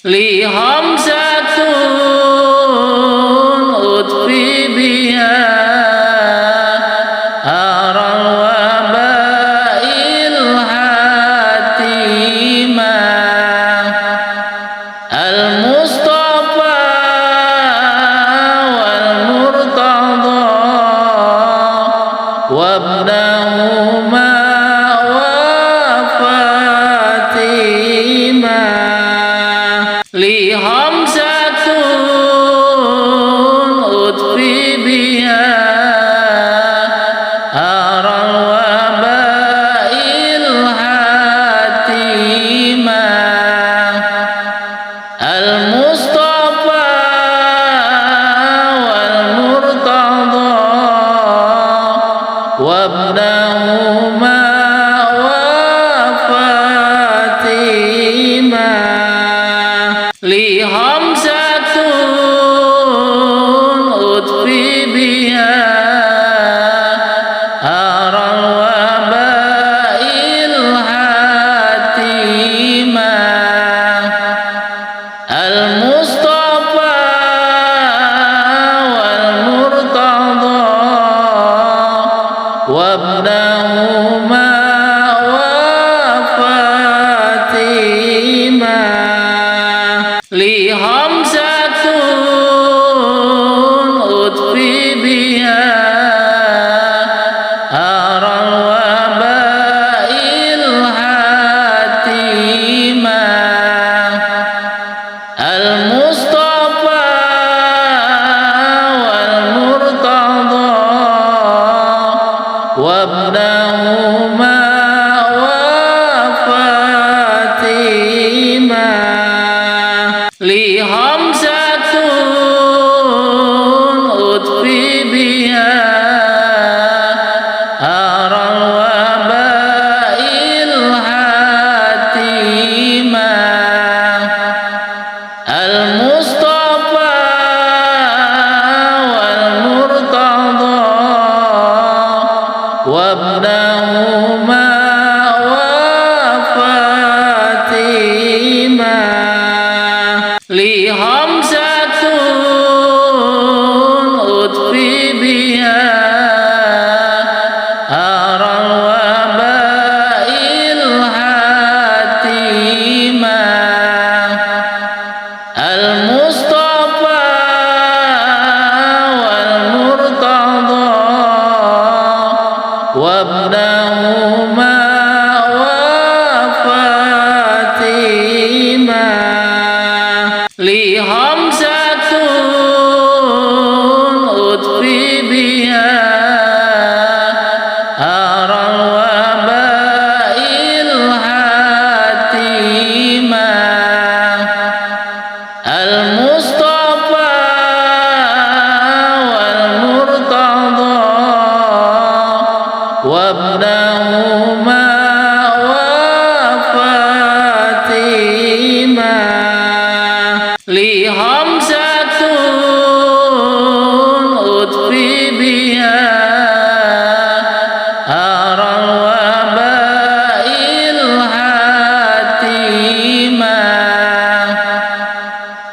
لي همزة أطفي بها أرى الوباء الهاتما المصطفى والمرتضى وابنهما وفاتما لي همزة أطفي بها أرى الوباء الهاتما المصطفى والمرتضى وابنهما وفاتما لي همزة أطفي بها أرى الوباء الهاتما المصطفى والمرتضى وابنهما وفاتما لي همزة أطفي بها أرى الوباء الهاتما المصطفى والمرتضى وابنهما وفاتما لي همزة أطفي بها أرى الوباء الهاتما المصطفى والمرتضى وابنهما وفاتما لي همزة أطفي بها أرى الوباء الهاتما المصطفى والمرتضى وابنهما وفاتما لي همزة أطفي بها أرى الوباء الهاتما المصطفى والمرتضى وابنهما وفاتما لي همزة أطفي بها أرى الوباء الهاتما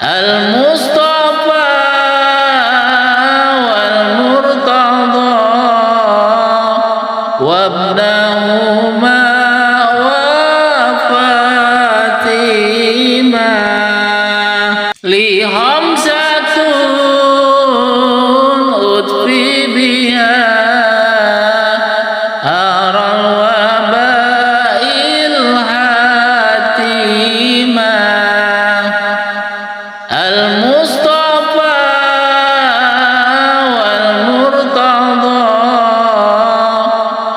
المصطفى والمرتضى وابنهما وفاتما لي همزة أطفي بها أرى الوباء الهاتما المصطفى والمرتضى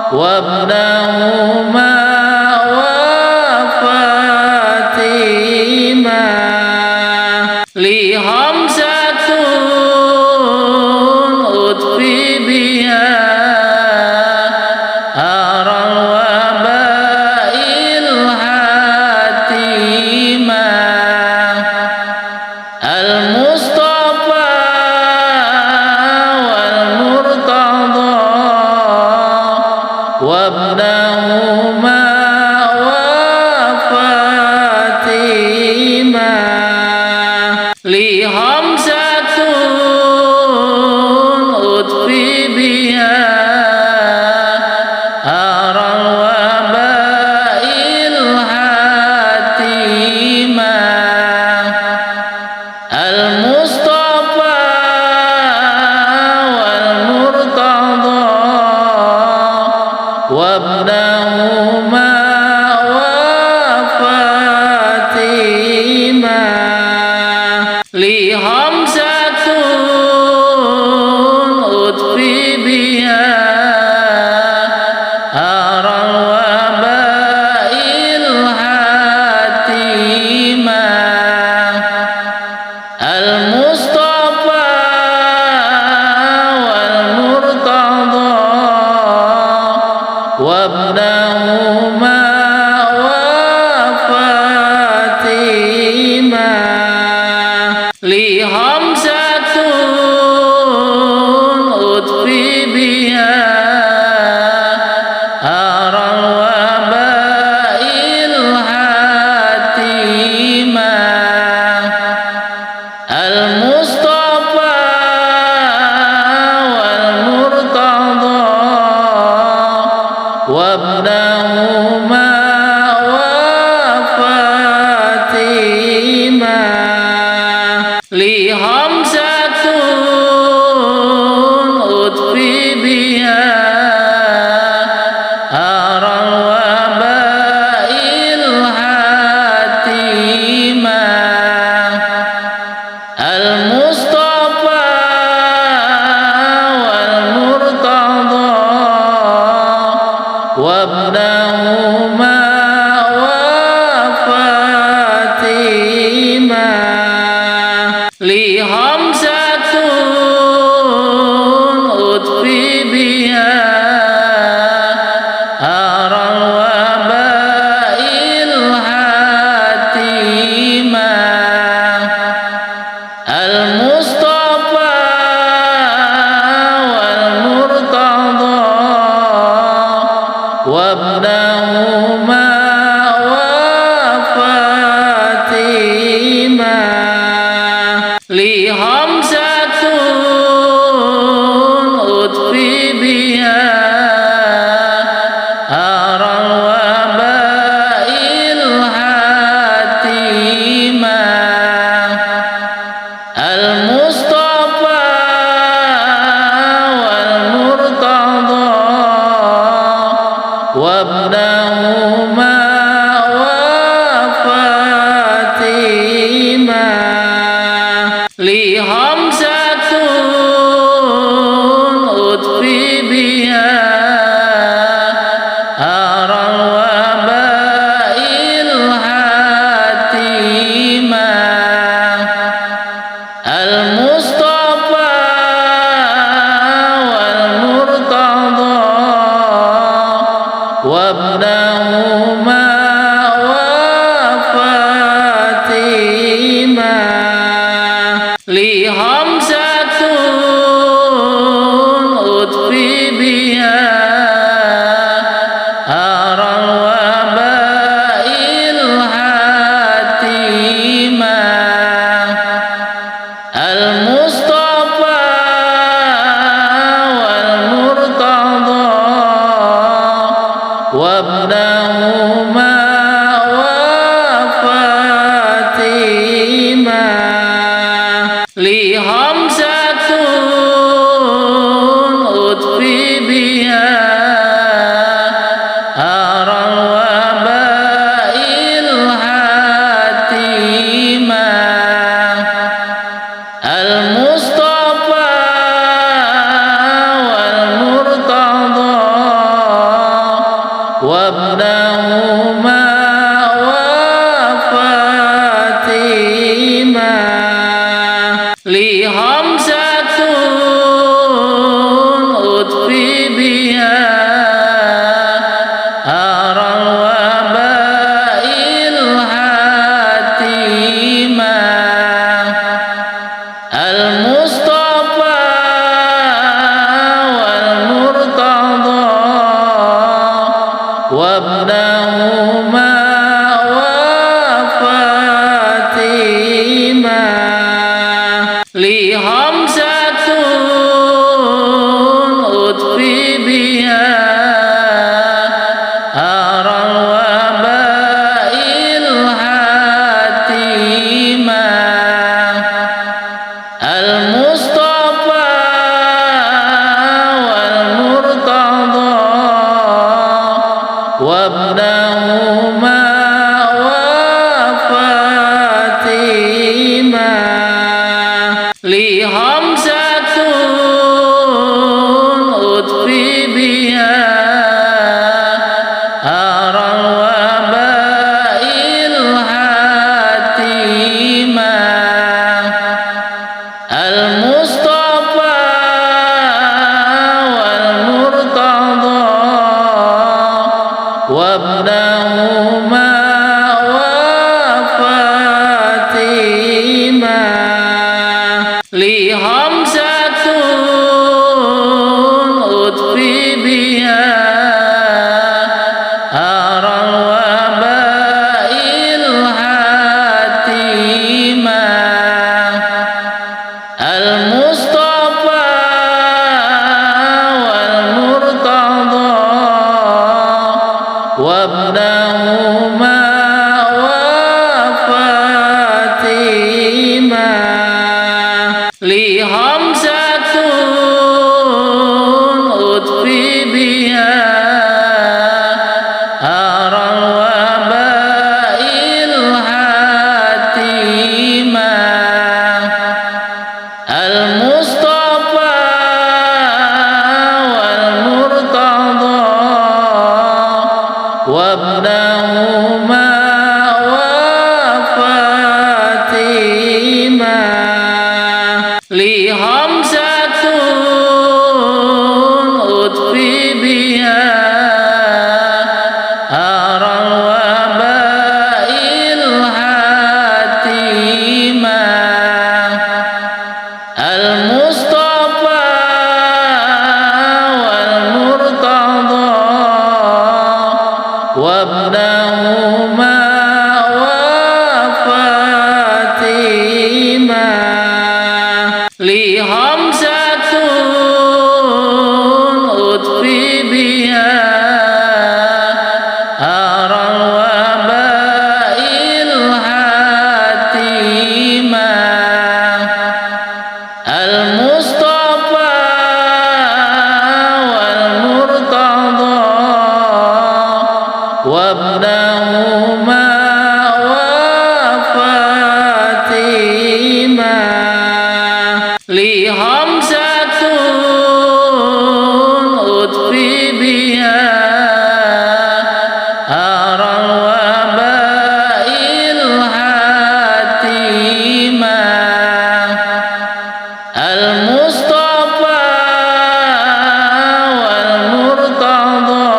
وابنهما وفاتما لي همزة أطفي بها أرى الوباء الهاتما المصطفى والمرتضى وابنهما وفاتما وابنهما وفاتما لخمسة أطفي بها أرى الوباء الحاتما المصطفى والمرتضى وابنهما وفاتما لخمسة أطفي بها أرى الوباء الحاتما المصطفى والمرتضى وابنهما وفاتما لخمسة أطفي بها أرى الوباء الحاتما المصطفى والمرتضى وابنهما وفاتما لخمسة أطفي بها أرى الوباء الحاتما المصطفى والمرتضى وابنهما وفاتما لخمسة أطفي بها أرى الوباء الحاتما المصطفى والمرتضى وابنهما وفاتما لخمسة أطفي بها أرى الوباء الحاتما المصطفى والمرتضى وابنهما وفاتما لخمسة أطفي بها أرى الوباء الحاتما المصطفى والمرتضى وابنهما وفاتما لخمسة أطفي بها أرى الوباء الحاتما المصطفى والمرتضى وابنهما وفاتما لخمسة أطفي بها أرى الوباء الحاتما المصطفى والمرتضى وابنهما وفاتما لخمسة أطفي بها أرى الوباء الحاتما المصطفى والمرتضى وابنهما وفاتما لخمسة أطفي بها أرى الوباء الهاتما المصطفى والمرتضى وابنهما وفاتما لخمسة أطفي بها أرى الوباء الهاتما المصطفى والمرتضى وابنهما وفاتما لخمسة أطفي بها أرى الوباء الهاتما المصطفى والمرتضى وابنهما وفاتما لخمسة أطفي بها أرى الوباء الهاتما المصطفى والمرتضى وابنهما وفاتما لخمسة أطفي بها أرى الوباء الهاتما المصطفى والمرتضى وابنهما وفاتما لخمسة أطفي بها أرى الوباء الهاتما المصطفى والمرتضى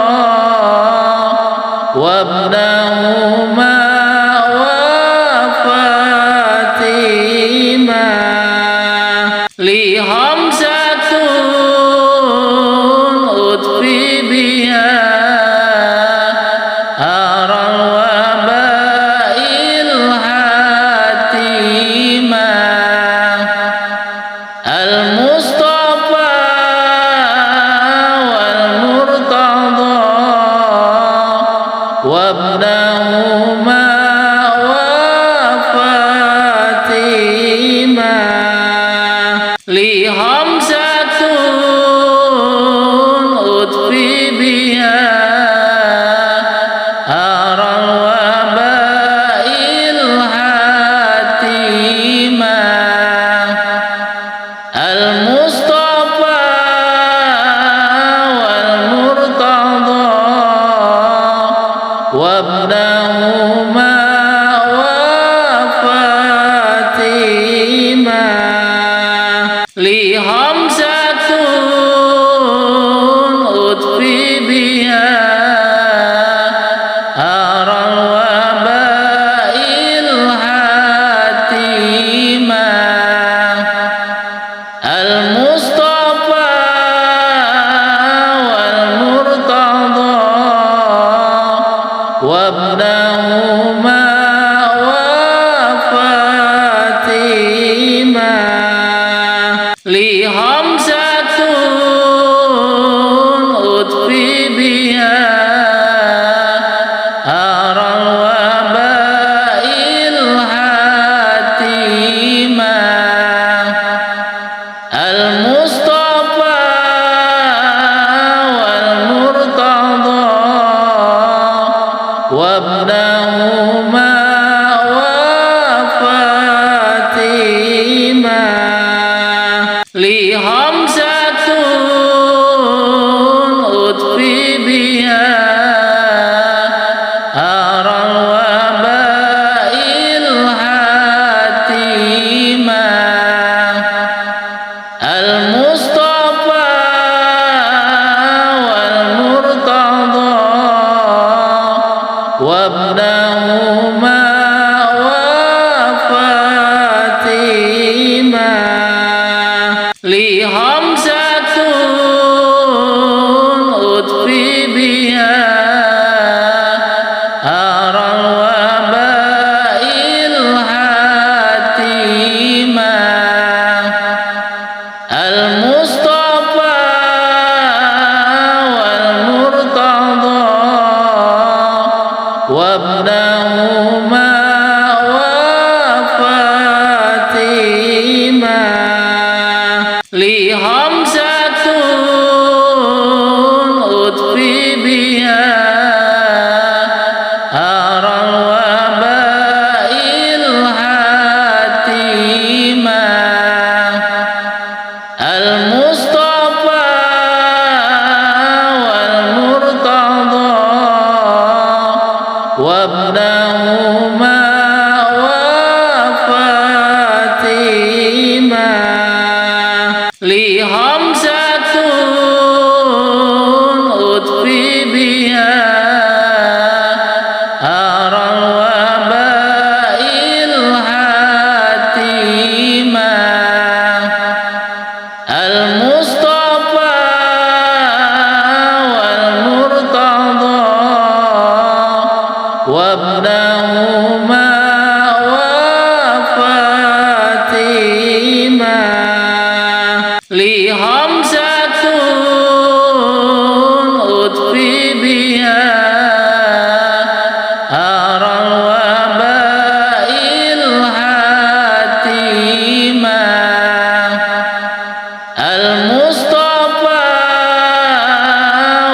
وابنهما وفاتما لخمسة أطفي بها أرى الوباء الهاتما المصطفى والمرتضى وابنهما وفاتما لخمسة أطفي بها أرى الوباء الهاتما المصطفى والمرتضى وابنهما وفاتما لخمسة أطفي بها أرى الوباء الهاتما المصطفى والمرتضى وابنهما وفاتما لخمسة أطفي بها أرى الوباء الهاتما المصطفى والمرتضى وابنهما وفاتما لخمسة أطفي بها أرى الوباء الهاتما المصطفى والمرتضى وابنهما وفاتما لخمسة أطفي بها أرى الوباء الهاتما المصطفى والمرتضى وابنهما وفاتما لخمسة أطفي بها أرى الوباء الهاتما المصطفى والمرتضى وابنهما وفاتما لخمسة أطفي بها أرى الوباء الهاتما المصطفى والمرتضى وابنهما وفاتما لخمسة أطفي بها أرى الوباء الهاتما المصطفى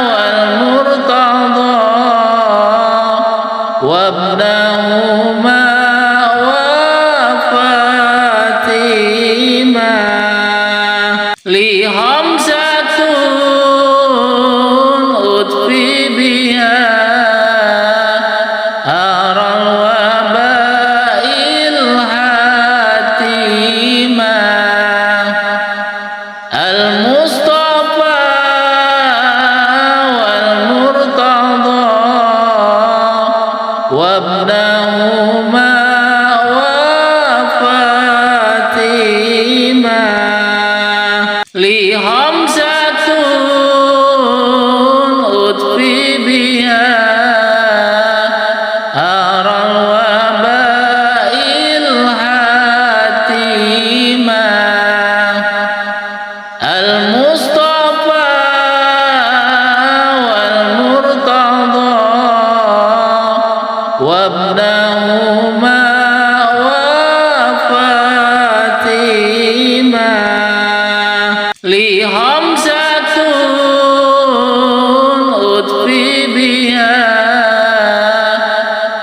والمرتضى وابنهما وفاتما لخمسة أطفي بها أرى الوباء الهاتما المصطفى والمرتضى وابنهما وفاتما لخمسة أطفي بها أرى الوباء الهاتما المصطفى والمرتضى وابنهما وفاتما لخمسة أطفي بها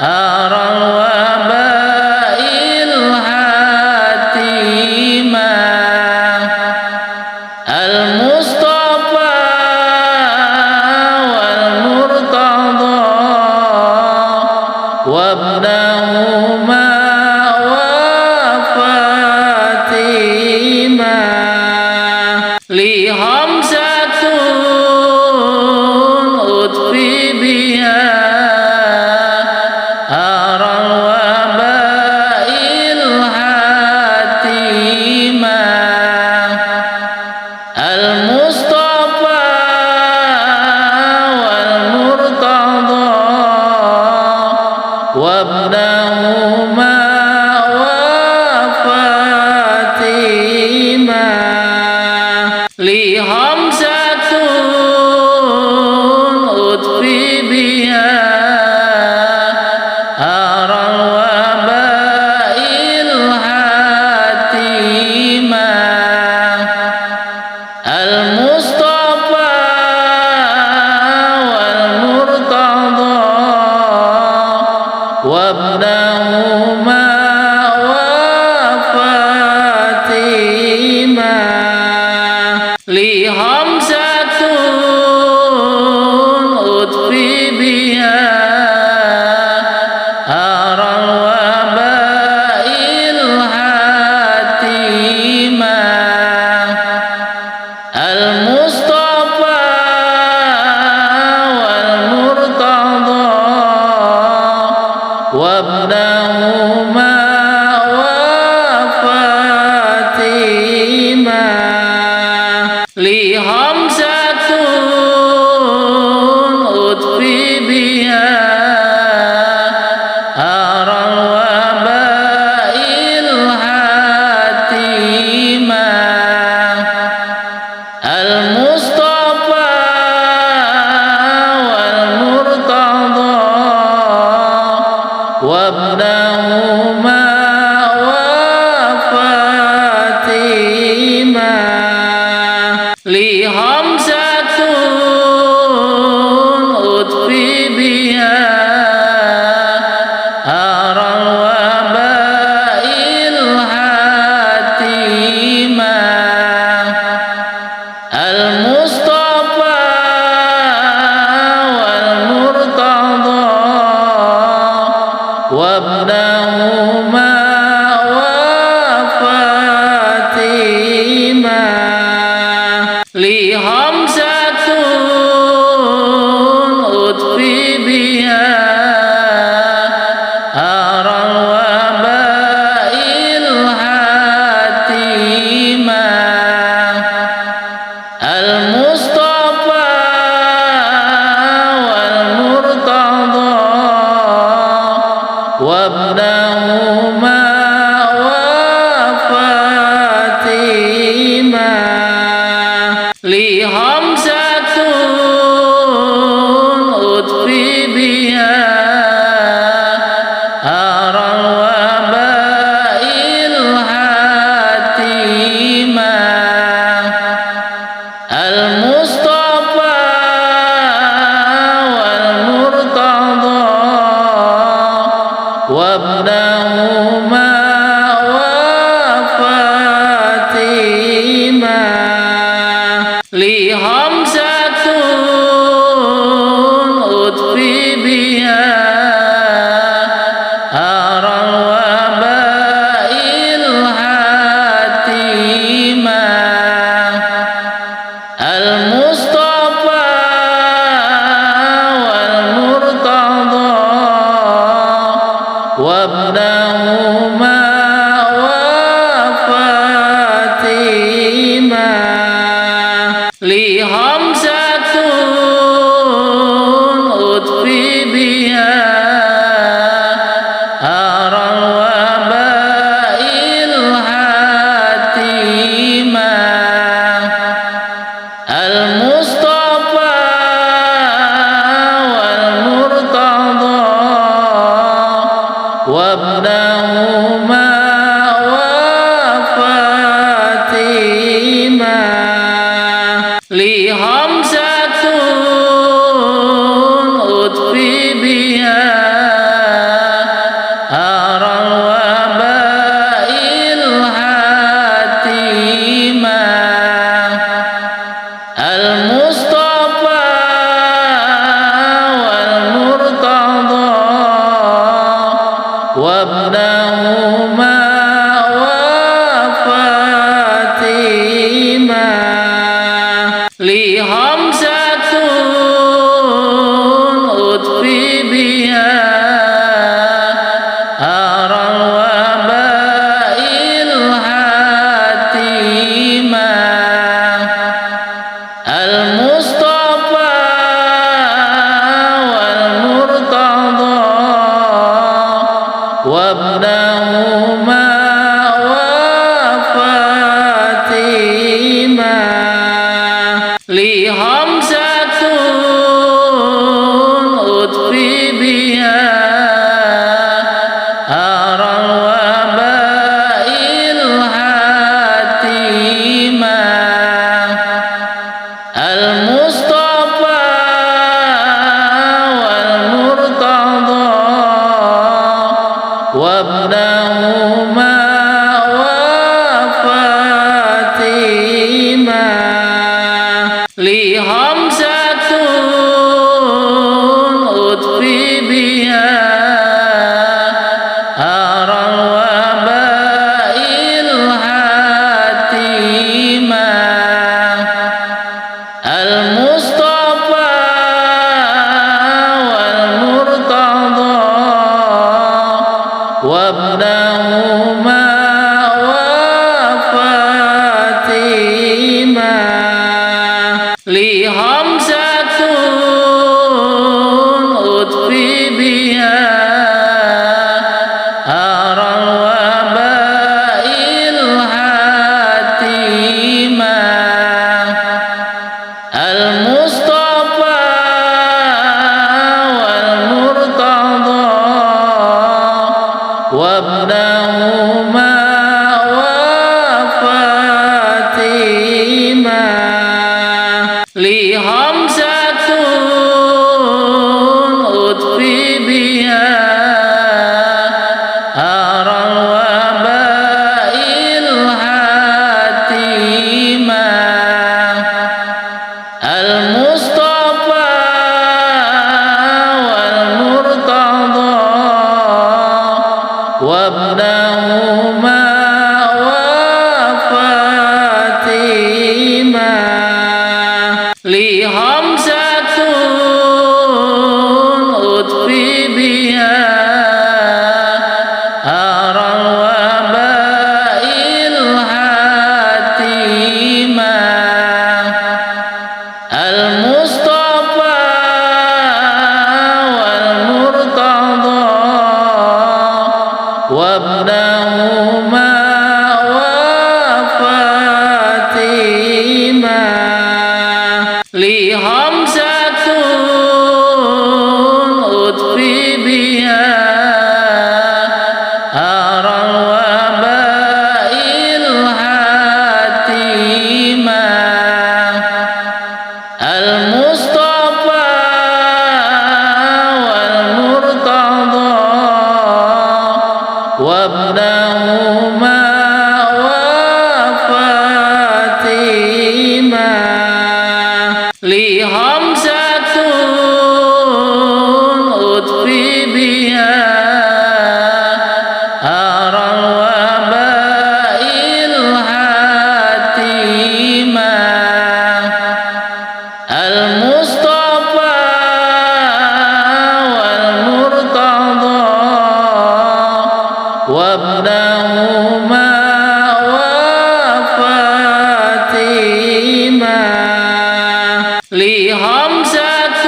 أرى الوباء الهاتما المصطفى والمرتضى وابنهما وفاتما لخمسة أطفي بها أرى الوباء الهاتما المصطفى والمرتضى وابنهما وفاتما لخمسة أطفي بها أرى الوباء الهاتما المصطفى والمرتضى وابنهما وفاتما لخمسة أطفي بها أرى الوباء الحاتما المصطفى والمرتضى وابنهما وفاتما لخمسة أطفي بها أرى الوباء الحاتما المصطفى والمرتضى وابنهما وفاتما لخمسة أطفي بها أرى الوباء الحاتما المصطفى والمرتضى وابنهما وفاتما لخمسة أطفي بها أرى الوباء الحاتما المصطفى والمرتضى وابنهما وفاتما لخمسة أطفي بها أرى الوباء الحاتما المصطفى والمرتضى وابنهما وفاتما لخمسة أطفي بها أرى الوباء الحاتما المصطفى والمرتضى وابنهما وفاتما لخمسة أطفي بها أرى الوباء الحاتما المصطفى والمرتضى وابنهما وفاتما لخمسة أطفي بها أرى الوباء الحاتما المصطفى والمرتضى وابنهما وفاتما لخمسة أطفي بها أرى الوباء الحاتما المصطفى والمرتضى وابنهما وفاتما لخمسة أطفي بها أرى الوباء الحاتما المصطفى والمرتضى وابنهما وفاتما لخمسة أطفي بها هار الوباء الهاتما المصطفى والمرتضى وابنهما وفاتما لخمسة أطفي بها هار الوباء الهاتما المصطفى والمرتضى وابنهما وفاتما لخمسة أطفي بها هار الوباء الهاتما المصطفى والمرتضى وابنهما وفاتما لخمسة أطفي بها هار الوباء الهاتما المصطفى والمرتضى وابنهما وفاتما لخمسة أطفي بها هار الوباء الهاتما المصطفى والمرتضى وابنهما وفاتما لخمسة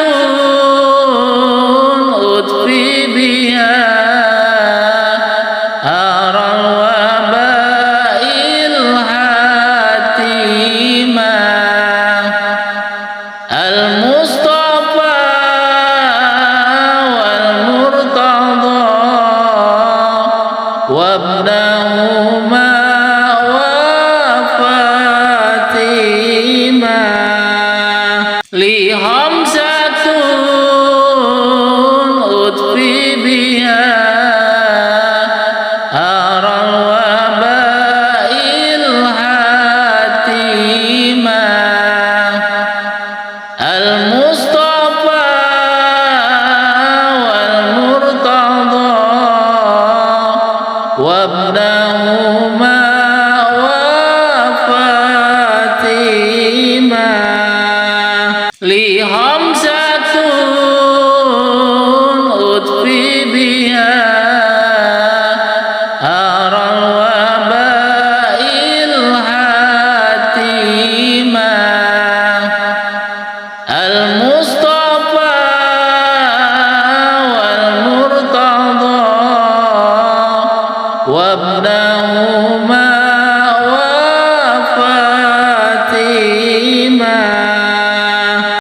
أطفي بها هار الوباء الهاتما المصطفى والمرتضى وابنهما وفاتما لخمسة أطفي بها هار الوباء الهاتما المصطفى والمرتضى وابنهما وفاتما لخمسة أطفي بها هار الوباء الهاتما المصطفى والمرتضى وابنهما وفاتما لخمسة أطفي بها هار الوباء الهاتما المصطفى والمرتضى وابنهما وفاتما لخمسة أطفي بها هار الوباء الهاتما المصطفى والمرتضى وابنهما